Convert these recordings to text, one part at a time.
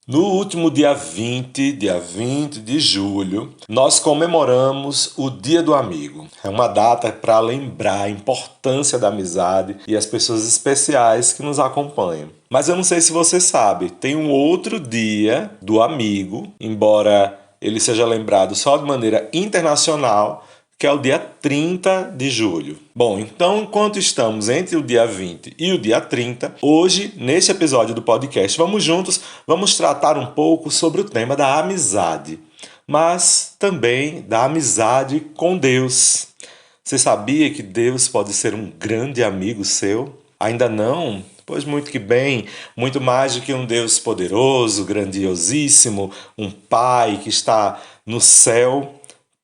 No último dia 20 de julho, nós comemoramos o Dia do Amigo. É uma data para lembrar a importância da amizade e as pessoas especiais que nos acompanham. Mas eu não sei se você sabe, tem um outro dia do amigo, embora ele seja lembrado só de maneira internacional, que é o dia 30 de julho. Bom, então, enquanto estamos entre o dia 20 e o dia 30, hoje, neste episódio do podcast vamos tratar um pouco sobre o tema da amizade, mas também da amizade com Deus. Você sabia que Deus pode ser um grande amigo seu? Ainda não? Pois muito que bem, muito mais do que um Deus poderoso, grandiosíssimo, um Pai que está no céu.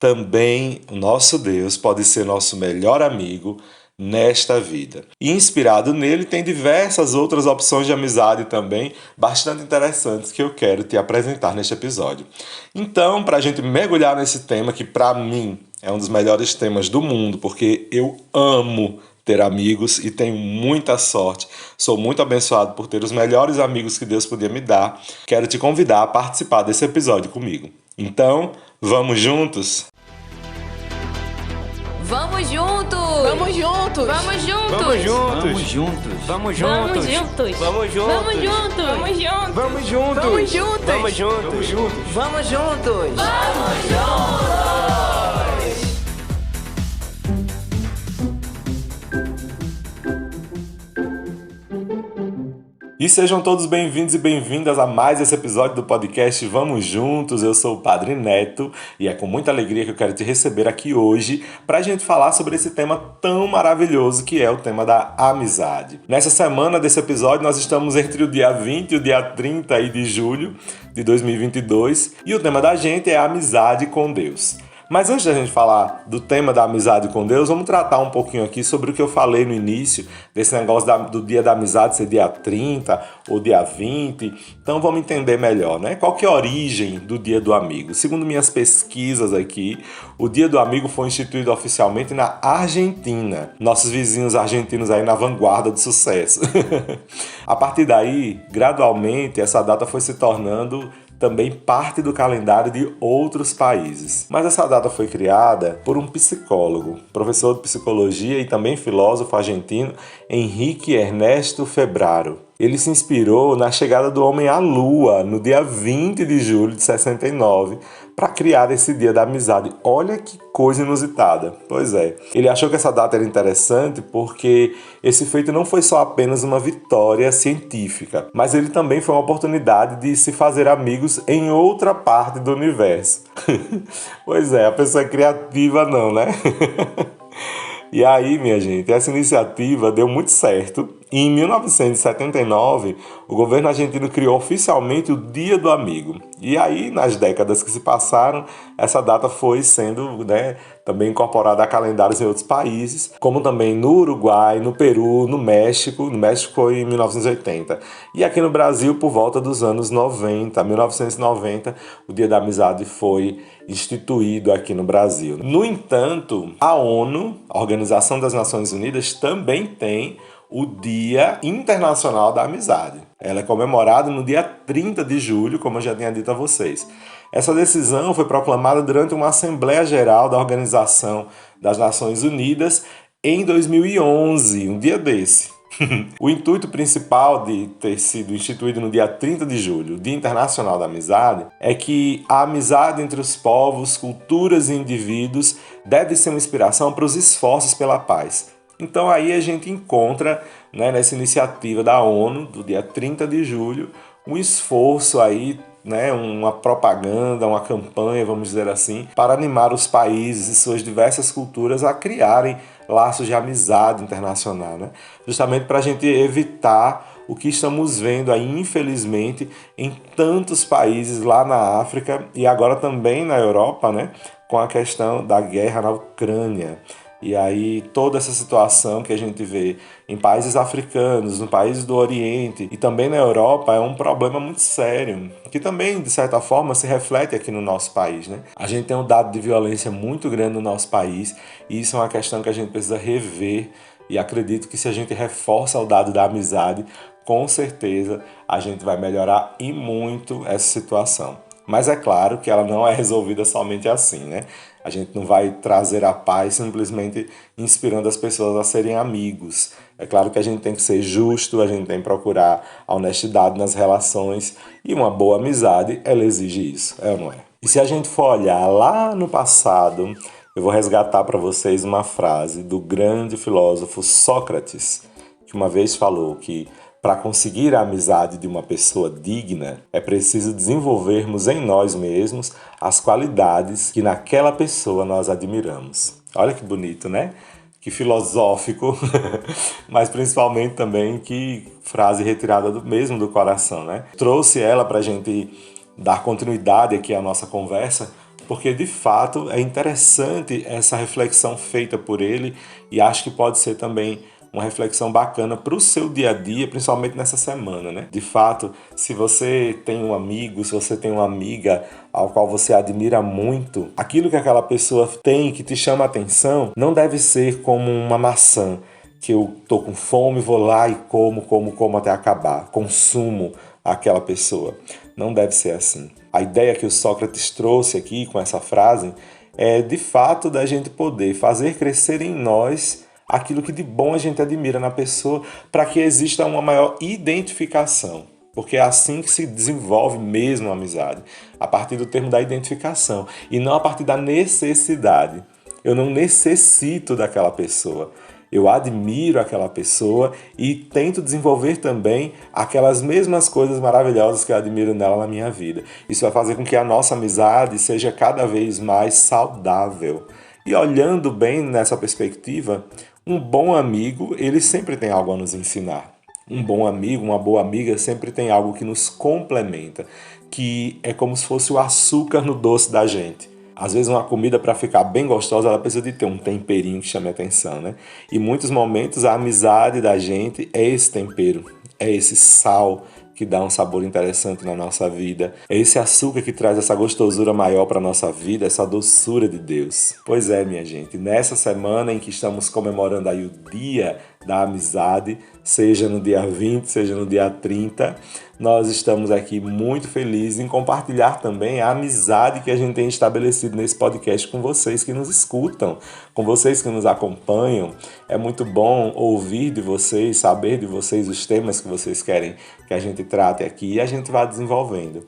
Também o nosso Deus pode ser nosso melhor amigo nesta vida. E inspirado nele, tem diversas outras opções de amizade também bastante interessantes que eu quero te apresentar neste episódio. Então, para a gente mergulhar nesse tema, que para mim é um dos melhores temas do mundo, porque eu amo ter amigos e tenho muita sorte. Sou muito abençoado por ter os melhores amigos que Deus podia me dar. Quero te convidar a participar desse episódio comigo. Então, vamos juntos? Vamos juntos! Vamos juntos! Vamos juntos! Vamos juntos! Vamos juntos. Vamos Vamos juntos! juntos! Vamos juntos! Vamos juntos! Vamos juntos! Vamos juntos. Vamos juntos! Vamos juntos. Vamos juntos! E sejam todos bem-vindos e bem-vindas a mais esse episódio do podcast Vamos Juntos. Eu sou o Padre Neto e é com muita alegria que eu quero te receber aqui hoje para a gente falar sobre esse tema tão maravilhoso que é o tema da amizade. Nessa semana desse episódio nós estamos entre o dia 20 e o dia 30 aí de julho de 2022 e o tema da gente é a amizade com Deus. Mas antes da gente falar do tema da amizade com Deus, vamos tratar um pouquinho aqui sobre o que eu falei no início, desse negócio do dia da amizade ser dia 30 ou dia 20. Então vamos entender melhor, né? Qual que é a origem do Dia do Amigo? Segundo minhas pesquisas aqui, o Dia do Amigo foi instituído oficialmente na Argentina. Nossos vizinhos argentinos aí na vanguarda do sucesso. A partir daí, gradualmente, essa data foi se tornando também parte do calendário de outros países. Mas essa data foi criada por um psicólogo, professor de psicologia e também filósofo argentino, Henrique Ernesto Febraro. Ele se inspirou na chegada do homem à Lua, no dia 20 de julho de 69, para criar esse dia da amizade. Olha que coisa inusitada. Pois é, ele achou que essa data era interessante porque esse feito não foi só apenas uma vitória científica, mas ele também foi uma oportunidade de se fazer amigos em outra parte do universo. Pois é, a pessoa é criativa não, né? E aí, minha gente, essa iniciativa deu muito certo. E em 1979, o governo argentino criou oficialmente o Dia do Amigo. E aí, nas décadas que se passaram, essa data foi sendo, também incorporada a calendários em outros países, como também no Uruguai, no Peru, no México. No México foi em 1980. E aqui no Brasil, por volta dos anos 90, 1990, o Dia da Amizade foi instituído aqui no Brasil. No entanto, a ONU, a Organização das Nações Unidas, também tem o Dia Internacional da Amizade. Ela é comemorada no dia 30 de julho, como eu já tinha dito a vocês. Essa decisão foi proclamada durante uma Assembleia Geral da Organização das Nações Unidas em 2011, um dia desse. O intuito principal de ter sido instituído no dia 30 de julho, o Dia Internacional da Amizade, é que a amizade entre os povos, culturas e indivíduos deve ser uma inspiração para os esforços pela paz. Então aí a gente encontra, nessa iniciativa da ONU, do dia 30 de julho, um esforço aí, uma propaganda, uma campanha, vamos dizer assim, para animar os países e suas diversas culturas a criarem laços de amizade internacional, justamente para a gente evitar o que estamos vendo aí, infelizmente, em tantos países lá na África e agora também na Europa, com a questão da guerra na Ucrânia. E aí toda essa situação que a gente vê em países africanos, no países do Oriente e também na Europa é um problema muito sério, que também, de certa forma, se reflete aqui no nosso país. A gente tem um dado de violência muito grande no nosso país e isso é uma questão que a gente precisa rever e acredito que se a gente reforça o dado da amizade, com certeza a gente vai melhorar e muito essa situação. Mas é claro que ela não é resolvida somente assim, né? A gente não vai trazer a paz simplesmente inspirando as pessoas a serem amigos. É claro que a gente tem que ser justo, a gente tem que procurar a honestidade nas relações e uma boa amizade, ela exige isso, é ou não é? E se a gente for olhar lá no passado, eu vou resgatar para vocês uma frase do grande filósofo Sócrates, que uma vez falou que para conseguir a amizade de uma pessoa digna, é preciso desenvolvermos em nós mesmos as qualidades que naquela pessoa nós admiramos. Olha que bonito, né? Que filosófico, mas principalmente também que frase retirada do coração, né? Trouxe ela para a gente dar continuidade aqui à nossa conversa, porque de fato é interessante essa reflexão feita por ele e acho que pode ser também uma reflexão bacana para o seu dia a dia, principalmente nessa semana, né? De fato, se você tem um amigo, se você tem uma amiga ao qual você admira muito, aquilo que aquela pessoa tem que te chama a atenção não deve ser como uma maçã, que eu tô com fome, vou lá e como até acabar, consumo aquela pessoa. Não deve ser assim. A ideia que o Sócrates trouxe aqui com essa frase é, de fato, da gente poder fazer crescer em nós aquilo que de bom a gente admira na pessoa, para que exista uma maior identificação. Porque é assim que se desenvolve mesmo a amizade, a partir do termo da identificação, e não a partir da necessidade. Eu não necessito daquela pessoa. Eu admiro aquela pessoa e tento desenvolver também aquelas mesmas coisas maravilhosas que eu admiro nela na minha vida. Isso vai fazer com que a nossa amizade seja cada vez mais saudável. E olhando bem nessa perspectiva, um bom amigo, ele sempre tem algo a nos ensinar. Um bom amigo, uma boa amiga sempre tem algo que nos complementa, que é como se fosse o açúcar no doce da gente. Às vezes uma comida para ficar bem gostosa, ela precisa de ter um temperinho que chame a atenção, né? E em muitos momentos a amizade da gente é esse tempero, é esse sal que dá um sabor interessante na nossa vida. É esse açúcar que traz essa gostosura maior para a nossa vida, essa doçura de Deus. Pois é, minha gente, nessa semana em que estamos comemorando aí o Dia da Amizade, seja no dia 20, seja no dia 30, nós estamos aqui muito felizes em compartilhar também a amizade que a gente tem estabelecido nesse podcast com vocês que nos escutam, com vocês que nos acompanham. É muito bom ouvir de vocês, saber de vocês os temas que vocês querem que a gente trate aqui e a gente vai desenvolvendo.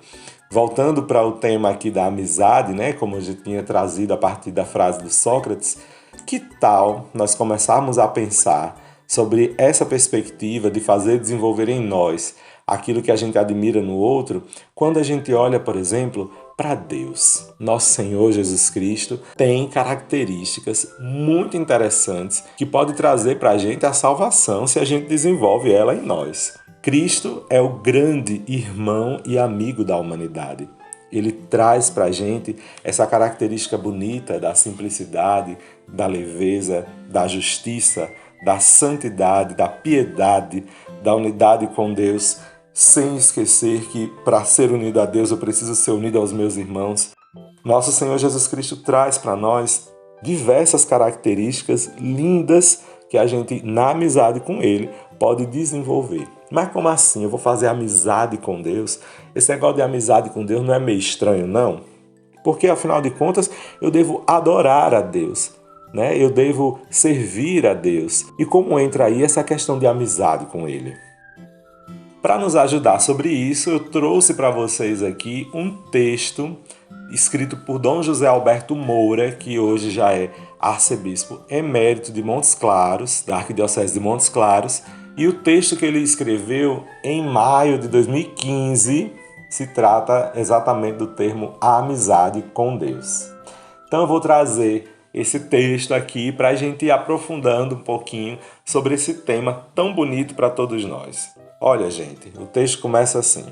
Voltando para o tema aqui da amizade, né, como eu já tinha trazido a partir da frase do Sócrates, que tal nós começarmos a pensar sobre essa perspectiva de fazer desenvolver em nós aquilo que a gente admira no outro, quando a gente olha, por exemplo, para Deus. Nosso Senhor Jesus Cristo tem características muito interessantes que pode trazer para a gente a salvação se a gente desenvolve ela em nós. Cristo é o grande irmão e amigo da humanidade. Ele traz para a gente essa característica bonita da simplicidade, da leveza, da justiça, da santidade, da piedade, da unidade com Deus, sem esquecer que para ser unido a Deus eu preciso ser unido aos meus irmãos. Nosso Senhor Jesus Cristo traz para nós diversas características lindas que a gente, na amizade com Ele, pode desenvolver. Mas como assim? Eu vou fazer amizade com Deus? Esse negócio de amizade com Deus não é meio estranho, não? Porque, afinal de contas, eu devo adorar a Deus, né? Eu devo servir a Deus. E como entra aí essa questão de amizade com Ele? Para nos ajudar sobre isso, eu trouxe para vocês aqui um texto escrito por Dom José Alberto Moura, que hoje já é arcebispo emérito de Montes Claros, da Arquidiocese de Montes Claros, e o texto que ele escreveu em maio de 2015 se trata exatamente do termo amizade com Deus. Então eu vou trazer esse texto aqui para a gente ir aprofundando um pouquinho sobre esse tema tão bonito para todos nós. Olha, gente, o texto começa assim: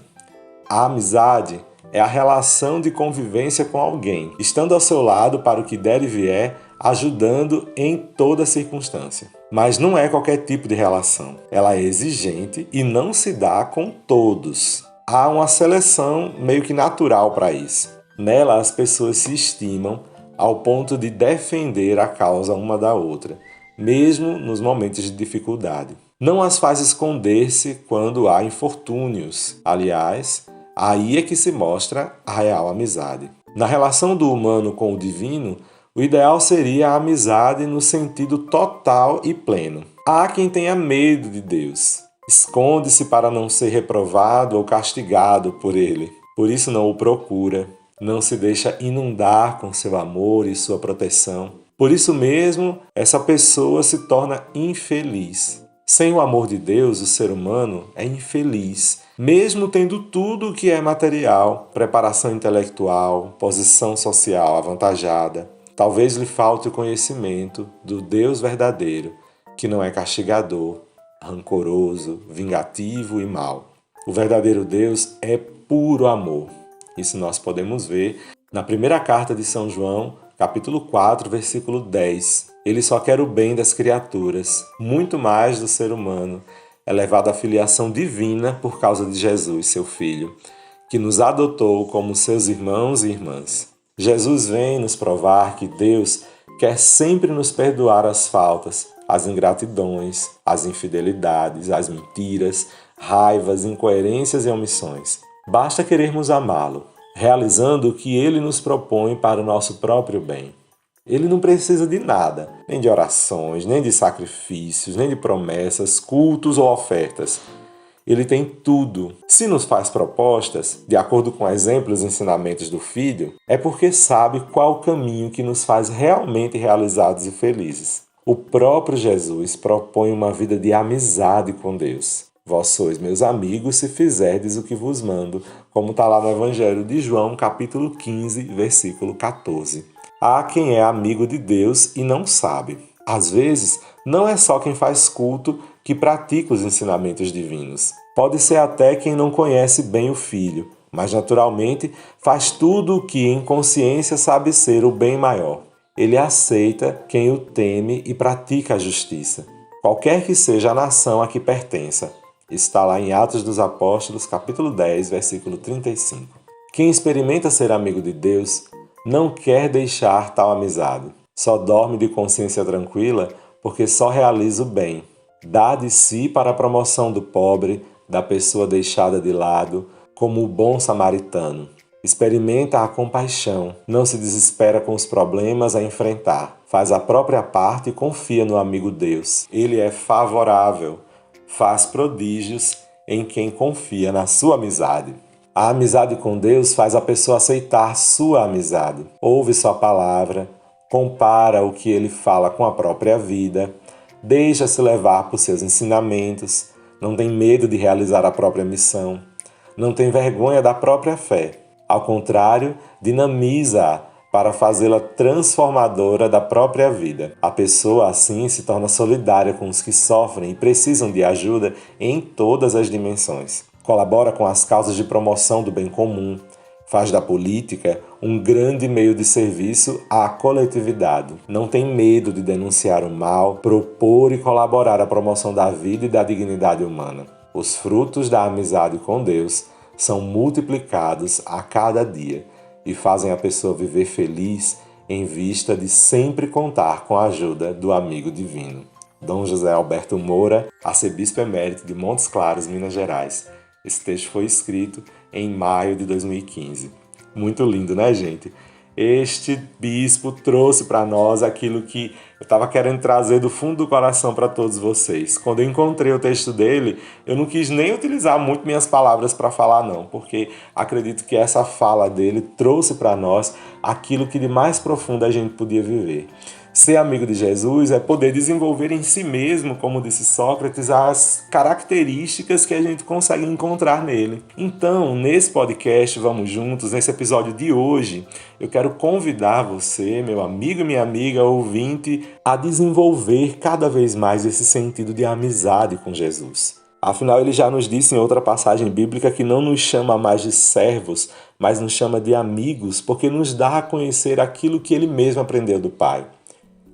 a amizade é a relação de convivência com alguém, estando ao seu lado para o que der e vier, ajudando em toda circunstância. Mas não é qualquer tipo de relação. Ela é exigente e não se dá com todos. Há uma seleção meio que natural para isso. Nela, as pessoas se estimam ao ponto de defender a causa uma da outra, mesmo nos momentos de dificuldade. Não as faz esconder-se quando há infortúnios. Aliás, aí é que se mostra a real amizade. Na relação do humano com o divino, o ideal seria a amizade no sentido total e pleno. Há quem tenha medo de Deus. Esconde-se para não ser reprovado ou castigado por ele. Por isso não o procura. Não se deixa inundar com seu amor e sua proteção. Por isso mesmo, essa pessoa se torna infeliz. Sem o amor de Deus, o ser humano é infeliz, mesmo tendo tudo o que é material, preparação intelectual, posição social avantajada. Talvez lhe falte o conhecimento do Deus verdadeiro, que não é castigador, rancoroso, vingativo e mau. O verdadeiro Deus é puro amor. Isso nós podemos ver na primeira carta de São João, capítulo 4, versículo 10. Ele só quer o bem das criaturas, muito mais do ser humano, elevado à filiação divina por causa de Jesus, seu Filho, que nos adotou como seus irmãos e irmãs. Jesus vem nos provar que Deus quer sempre nos perdoar as faltas, as ingratidões, as infidelidades, as mentiras, raivas, incoerências e omissões. Basta querermos amá-lo, realizando o que ele nos propõe para o nosso próprio bem. Ele não precisa de nada, nem de orações, nem de sacrifícios, nem de promessas, cultos ou ofertas. Ele tem tudo. Se nos faz propostas, de acordo com exemplos e ensinamentos do Filho, é porque sabe qual o caminho que nos faz realmente realizados e felizes. O próprio Jesus propõe uma vida de amizade com Deus. Vós sois meus amigos se fizerdes o que vos mando, como está lá no Evangelho de João, capítulo 15, versículo 14. Há quem é amigo de Deus e não sabe. Às vezes, não é só quem faz culto que pratica os ensinamentos divinos. Pode ser até quem não conhece bem o Filho, mas naturalmente faz tudo o que em consciência sabe ser o bem maior. Ele aceita quem o teme e pratica a justiça, qualquer que seja a nação a que pertença. Está lá em Atos dos Apóstolos, capítulo 10, versículo 35. Quem experimenta ser amigo de Deus não quer deixar tal amizade. Só dorme de consciência tranquila porque só realiza o bem. Dá de si para a promoção do pobre, da pessoa deixada de lado, como o bom samaritano. Experimenta a compaixão, não se desespera com os problemas a enfrentar. Faz a própria parte e confia no amigo Deus. Ele é favorável, faz prodígios em quem confia na sua amizade. A amizade com Deus faz a pessoa aceitar sua amizade. Ouve sua palavra, compara o que ele fala com a própria vida, deixa-se levar por seus ensinamentos, não tem medo de realizar a própria missão, não tem vergonha da própria fé. Ao contrário, dinamiza-a para fazê-la transformadora da própria vida. A pessoa, assim, se torna solidária com os que sofrem e precisam de ajuda em todas as dimensões. Colabora com as causas de promoção do bem comum, faz da política um grande meio de serviço à coletividade. Não tem medo de denunciar o mal, propor e colaborar à promoção da vida e da dignidade humana. Os frutos da amizade com Deus são multiplicados a cada dia e fazem a pessoa viver feliz em vista de sempre contar com a ajuda do amigo divino. Dom José Alberto Moura, arcebispo emérito de Montes Claros, Minas Gerais. Esse texto foi escrito em maio de 2015. Muito lindo, né, gente? Este bispo trouxe para nós aquilo que eu estava querendo trazer do fundo do coração para todos vocês. Quando eu encontrei o texto dele, eu não quis nem utilizar muito minhas palavras para falar, não, porque acredito que essa fala dele trouxe para nós aquilo que de mais profundo a gente podia viver. Ser amigo de Jesus é poder desenvolver em si mesmo, como disse Sócrates, as características que a gente consegue encontrar nele. Então, nesse podcast, vamos juntos, nesse episódio de hoje, eu quero convidar você, meu amigo e minha amiga ouvinte, a desenvolver cada vez mais esse sentido de amizade com Jesus. Afinal, ele já nos disse em outra passagem bíblica que não nos chama mais de servos, mas nos chama de amigos, porque nos dá a conhecer aquilo que ele mesmo aprendeu do Pai.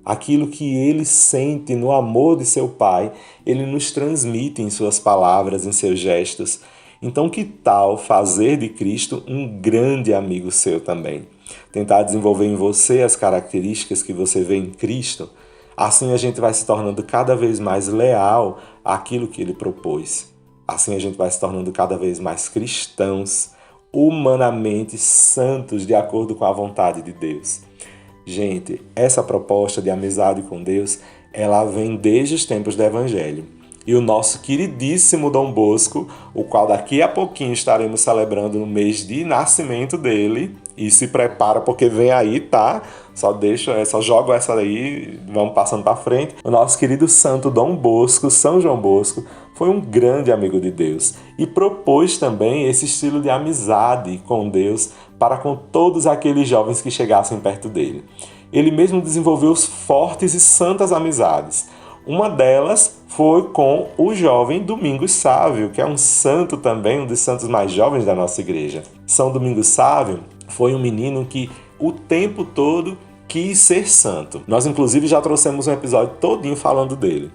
Aquilo que ele sente no amor de seu Pai, ele nos transmite em suas palavras, em seus gestos. Então, que tal fazer de Cristo um grande amigo seu também? Tentar desenvolver em você as características que você vê em Cristo, Assim a gente vai se tornando cada vez mais leal àquilo que ele propôs. Assim a gente vai se tornando cada vez mais cristãos, humanamente santos de acordo com a vontade de Deus. Gente, essa proposta de amizade com Deus, ela vem desde os tempos do Evangelho. E o nosso queridíssimo Dom Bosco, o qual daqui a pouquinho estaremos celebrando no mês de nascimento dele, e se prepara porque vem aí, tá? Só jogo essa aí, vamos passando para frente. O nosso querido santo Dom Bosco, São João Bosco, foi um grande amigo de Deus e propôs também esse estilo de amizade com Deus para com todos aqueles jovens que chegassem perto dele. Ele mesmo desenvolveu fortes e santas amizades. Uma delas foi com o jovem Domingos Sávio, que é um santo também, um dos santos mais jovens da nossa igreja. São Domingos Sávio foi um menino que o tempo todo quis ser santo. Nós, inclusive, já trouxemos um episódio todinho falando dele.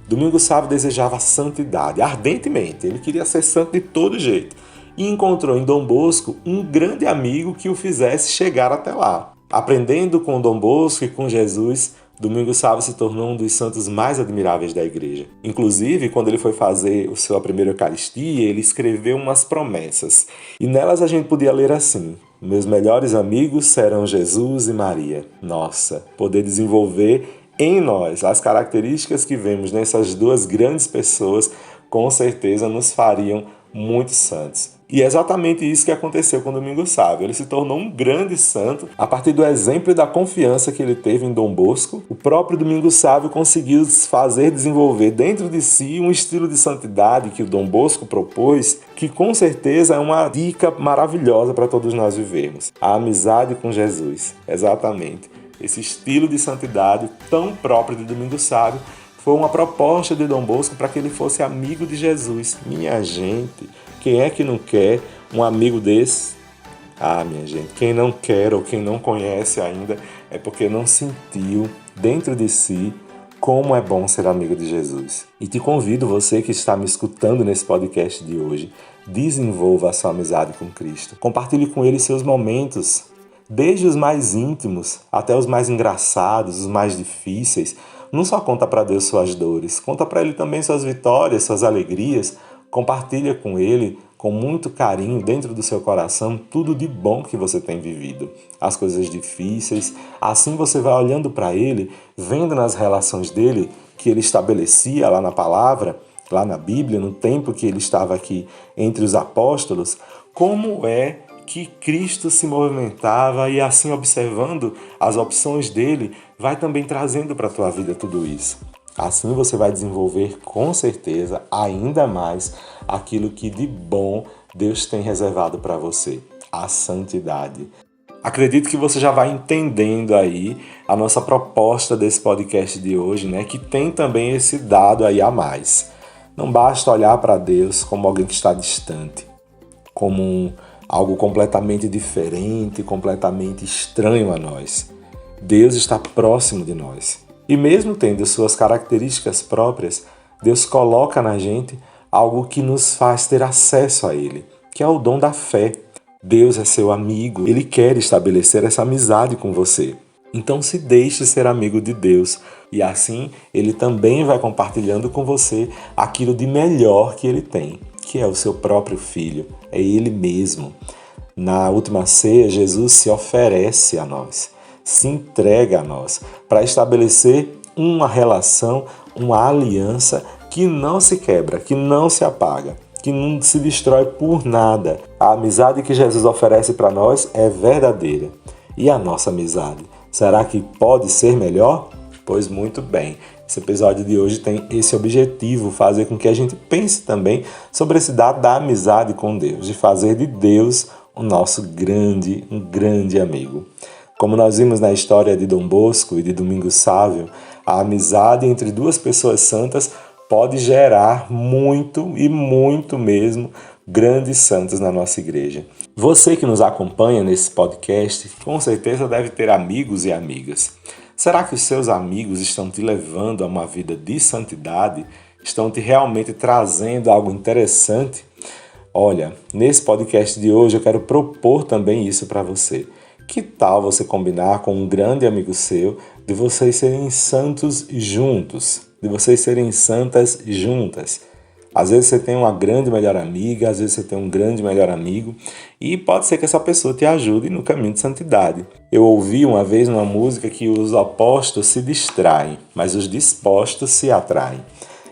Domingos Sávio desejava santidade, ardentemente. Ele queria ser santo de todo jeito. E encontrou em Dom Bosco um grande amigo que o fizesse chegar até lá. Aprendendo com Dom Bosco e com Jesus, Domingos Sávio se tornou um dos santos mais admiráveis da igreja. Inclusive, quando ele foi fazer a sua primeira Eucaristia, ele escreveu umas promessas. E nelas a gente podia ler assim: meus melhores amigos serão Jesus e Maria. Nossa, poder desenvolver em nós as características que vemos nessas duas grandes pessoas, com certeza nos fariam muito santos. E é exatamente isso que aconteceu com Domingos Sávio. Ele se tornou um grande santo a partir do exemplo e da confiança que ele teve em Dom Bosco. O próprio Domingos Sávio conseguiu fazer desenvolver dentro de si um estilo de santidade que o Dom Bosco propôs, que com certeza é uma dica maravilhosa para todos nós vivermos. A amizade com Jesus, exatamente. Esse estilo de santidade tão próprio de Domingos Sávio foi uma proposta de Dom Bosco para que ele fosse amigo de Jesus. Minha gente, quem é que não quer um amigo desse? Ah, minha gente, quem não quer ou quem não conhece ainda é porque não sentiu dentro de si como é bom ser amigo de Jesus. E te convido, você que está me escutando nesse podcast de hoje, desenvolva a sua amizade com Cristo. Compartilhe com Ele seus momentos, desde os mais íntimos até os mais engraçados, os mais difíceis. Não só conta para Deus suas dores, conta para Ele também suas vitórias, suas alegrias. Compartilha com Ele, com muito carinho, dentro do seu coração, tudo de bom que você tem vivido. As coisas difíceis. Assim você vai olhando para Ele, vendo nas relações dele que Ele estabelecia lá na palavra, lá na Bíblia, no tempo que Ele estava aqui entre os apóstolos, como é que Cristo se movimentava, e assim, observando as opções dele, vai também trazendo para a tua vida tudo isso. Assim você vai desenvolver com certeza ainda mais aquilo que de bom Deus tem reservado para você, a santidade. Acredito que você já vai entendendo aí a nossa proposta desse podcast de hoje, né? Que tem também esse dado aí a mais. Não basta olhar para Deus como alguém que está distante, como algo completamente diferente, completamente estranho a nós. Deus está próximo de nós. E mesmo tendo suas características próprias, Deus coloca na gente algo que nos faz ter acesso a Ele, que é o dom da fé. Deus é seu amigo, Ele quer estabelecer essa amizade com você. Então se deixe ser amigo de Deus, e assim Ele também vai compartilhando com você aquilo de melhor que Ele tem, que é o seu próprio Filho, é Ele mesmo. Na última ceia, Jesus se oferece a nós, se entrega a nós, para estabelecer uma relação, uma aliança que não se quebra, que não se apaga, que não se destrói por nada. A amizade que Jesus oferece para nós é verdadeira. E a nossa amizade, será que pode ser melhor? Pois muito bem. Esse episódio de hoje tem esse objetivo, fazer com que a gente pense também sobre esse dado da amizade com Deus, de fazer de Deus o nosso um grande amigo. Como nós vimos na história de Dom Bosco e de Domingos Sávio, a amizade entre duas pessoas santas pode gerar muito e muito mesmo grandes santos na nossa igreja. Você que nos acompanha nesse podcast, com certeza deve ter amigos e amigas. Será que os seus amigos estão te levando a uma vida de santidade? Estão te realmente trazendo algo interessante? Olha, nesse podcast de hoje eu quero propor também isso para você. Que tal você combinar com um grande amigo seu de vocês serem santos juntos, de vocês serem santas juntas? Às vezes você tem uma grande melhor amiga, às vezes você tem um grande melhor amigo e pode ser que essa pessoa te ajude no caminho de santidade. Eu ouvi uma vez numa música que os opostos se distraem, mas os dispostos se atraem.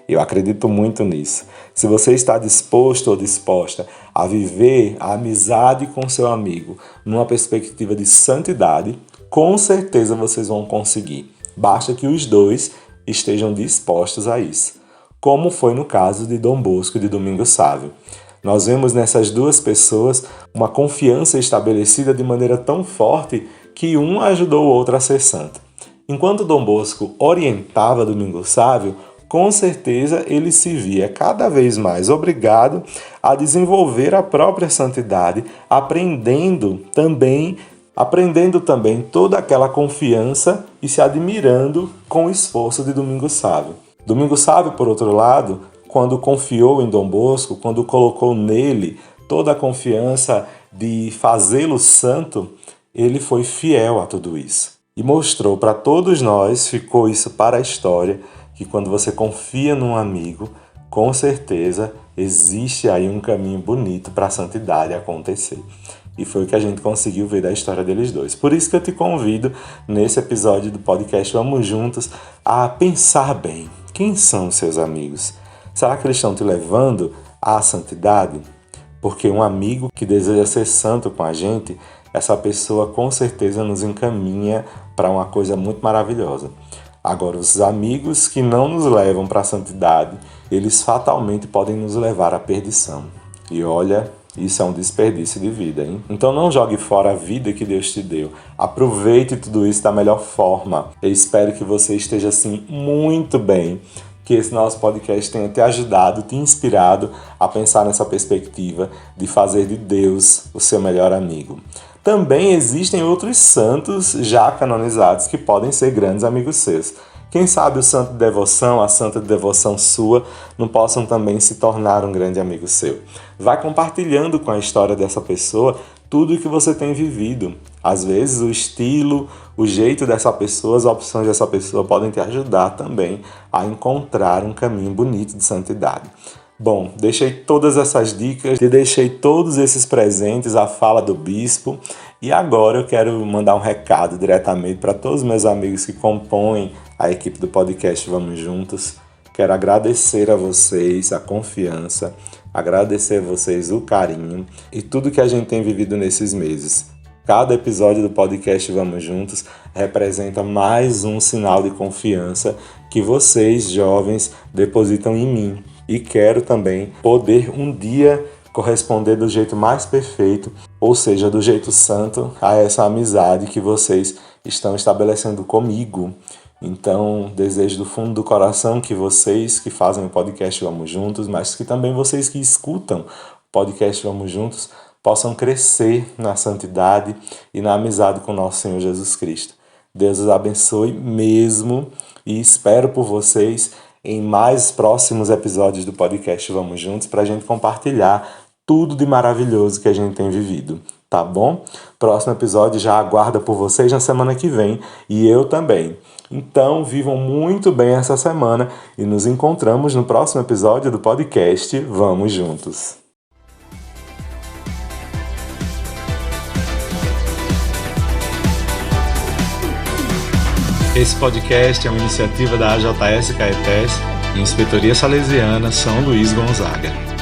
Eu acredito muito nisso. Se você está disposto ou disposta a viver a amizade com seu amigo numa perspectiva de santidade, com certeza vocês vão conseguir. Basta que os dois estejam dispostos a isso. Como foi no caso de Dom Bosco e de Domingos Sávio. Nós vemos nessas duas pessoas uma confiança estabelecida de maneira tão forte que um ajudou o outro a ser santo. Enquanto Dom Bosco orientava Domingos Sávio, com certeza ele se via cada vez mais obrigado a desenvolver a própria santidade, aprendendo também toda aquela confiança e se admirando com o esforço de Domingos Sávio. Domingos Sávio, por outro lado, quando confiou em Dom Bosco, quando colocou nele toda a confiança de fazê-lo santo, ele foi fiel a tudo isso. E mostrou para todos nós, ficou isso para a história, que quando você confia num amigo, com certeza existe aí um caminho bonito para a santidade acontecer. E foi o que a gente conseguiu ver da história deles dois. Por isso que eu te convido, nesse episódio do podcast Vamos Juntos, a pensar bem. Quem são os seus amigos? Será que eles estão te levando à santidade? Porque um amigo que deseja ser santo com a gente, essa pessoa com certeza nos encaminha para uma coisa muito maravilhosa. Agora, os amigos que não nos levam para a santidade, eles fatalmente podem nos levar à perdição. E olha, isso é um desperdício de vida, hein? Então não jogue fora a vida que Deus te deu. Aproveite tudo isso da melhor forma. Eu espero que você esteja assim muito bem, que esse nosso podcast tenha te ajudado, te inspirado a pensar nessa perspectiva de fazer de Deus o seu melhor amigo. Também existem outros santos já canonizados que podem ser grandes amigos seus. Quem sabe o santo de devoção, a santa de devoção sua, não possam também se tornar um grande amigo seu. Vai compartilhando com a história dessa pessoa tudo o que você tem vivido. Às vezes o estilo, o jeito dessa pessoa, as opções dessa pessoa podem te ajudar também a encontrar um caminho bonito de santidade. Bom, deixei todas essas dicas, te deixei todos esses presentes, a fala do bispo, e agora eu quero mandar um recado diretamente para todos os meus amigos que compõem a equipe do podcast Vamos Juntos. Quero agradecer a vocês a confiança, agradecer a vocês o carinho e tudo que a gente tem vivido nesses meses. Cada episódio do podcast Vamos Juntos representa mais um sinal de confiança que vocês, jovens, depositam em mim. E quero também poder um dia corresponder do jeito mais perfeito, ou seja, do jeito santo, a essa amizade que vocês estão estabelecendo comigo. Então, desejo do fundo do coração que vocês que fazem o podcast Vamos Juntos, mas que também vocês que escutam o podcast Vamos Juntos, possam crescer na santidade e na amizade com nosso Senhor Jesus Cristo. Deus os abençoe mesmo e espero por vocês em mais próximos episódios do podcast Vamos Juntos para a gente compartilhar tudo de maravilhoso que a gente tem vivido, tá bom? Próximo episódio já aguarda por vocês na semana que vem e eu também. Então, vivam muito bem essa semana e nos encontramos no próximo episódio do podcast Vamos Juntos. Esse podcast é uma iniciativa da AJS Caetés e Inspetoria Salesiana São Luís Gonzaga.